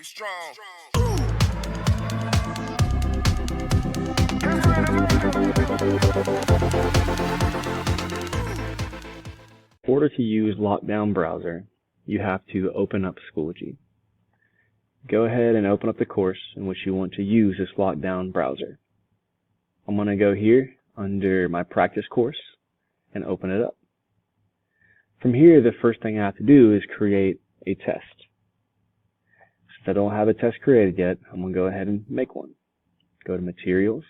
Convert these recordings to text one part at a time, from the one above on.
Be strong. In order to use LockDown Browser, you have to open up Schoology. Go ahead and open up the course in which you want to use this LockDown Browser. I'm going to go here under my practice course and open it up. From here, the first thing I have to do is create a test. Since I don't have a test created yet, I'm going to go ahead and make one. Go to Materials,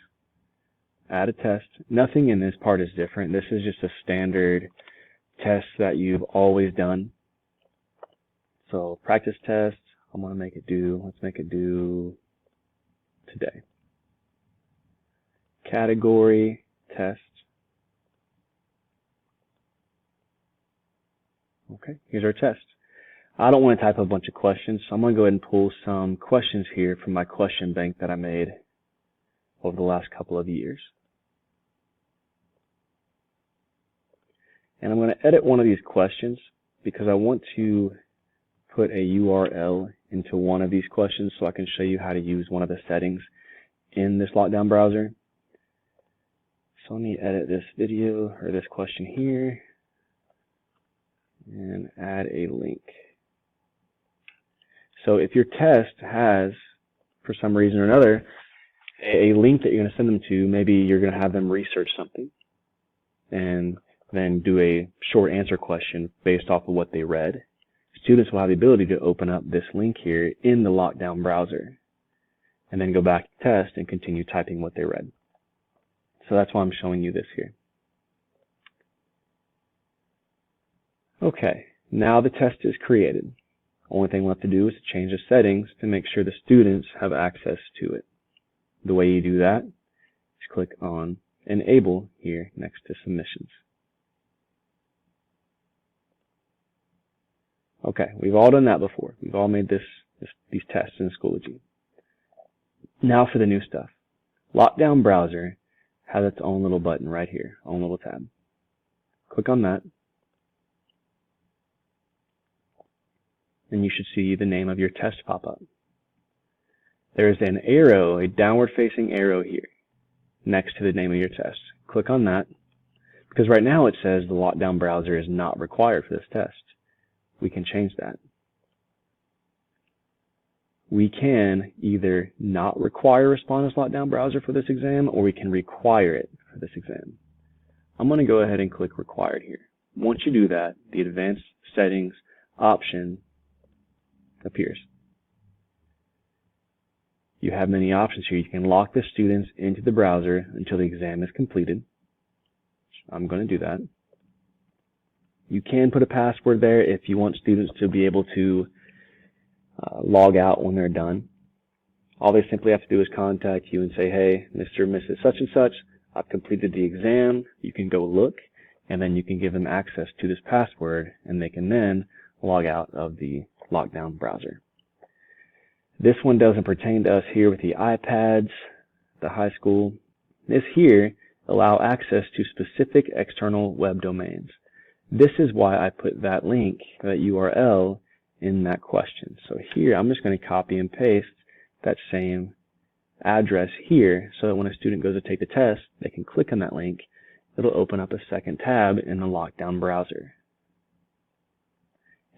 add a test. Nothing in this part is different. This is just a standard test that you've always done. So practice test, I'm going to make it do, let's make it do today. Category test. Okay, here's our test. I don't want to type a bunch of questions, so I'm going to go ahead and pull some questions here from my question bank that I made over the last couple of years. And I'm going to edit one of these questions because I want to put a URL into one of these questions so I can show you how to use one of the settings in this LockDown browser. So let me edit this video or this question here and add a link. So if your test has, for some reason or another, a link that you're going to send them to, maybe you're going to have them research something and then do a short answer question based off of what they read. Students will have the ability to open up this link here in the LockDown browser and then go back to the test and continue typing what they read. So that's why I'm showing you this here. Okay, now the test is created. Only thing left to do is to change the settings to make sure the students have access to it. The way you do that is click on Enable here next to Submissions. Okay, we've all done that before. We've all made these tests in Schoology. Now for the new stuff. LockDown Browser has its own little button right here, own little tab. Click on that. And you should see the name of your test pop up. There's an arrow, a downward facing arrow here next to the name of your test. Click on that because right now it says the LockDown browser is not required for this test. We can change that. We can either not require Respondus LockDown Browser for this exam, or we can require it for this exam. I'm going to go ahead and click Required here. Once you do that, the Advanced Settings option appears. You have many options here. You can lock the students into the browser until the exam is completed. I'm going to do that. You can put a password there if you want students to be able to log out when they're done. All they simply have to do is contact you and say, hey, Mr. or Mrs. such and such, I've completed the exam. You can go look, and then you can give them access to this password, and they can then log out of the LockDown browser. This one doesn't pertain to us here with the iPads, the high school. This here allow access to specific external web domains. This is why I put that link, that URL, in that question. So here I'm just going to copy and paste that same address here so that when a student goes to take the test, they can click on that link. It'll open up a second tab in the LockDown browser.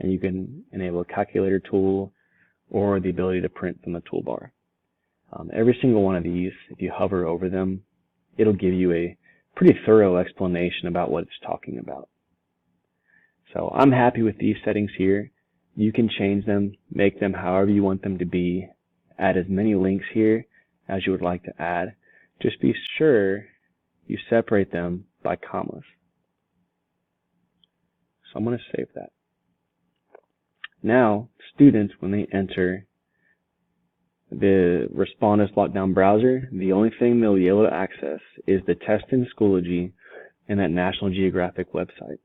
And you can enable a calculator tool or the ability to print from the toolbar. Every single one of these, if you hover over them, it'll give you a pretty thorough explanation about what it's talking about. So I'm happy with these settings here. You can change them, make them however you want them to be, add as many links here as you would like to add. Just be sure you separate them by commas. So I'm going to save that. Now, students, when they enter the Respondus LockDown browser, the only thing they'll be able to access is the test in Schoology and that National Geographic website.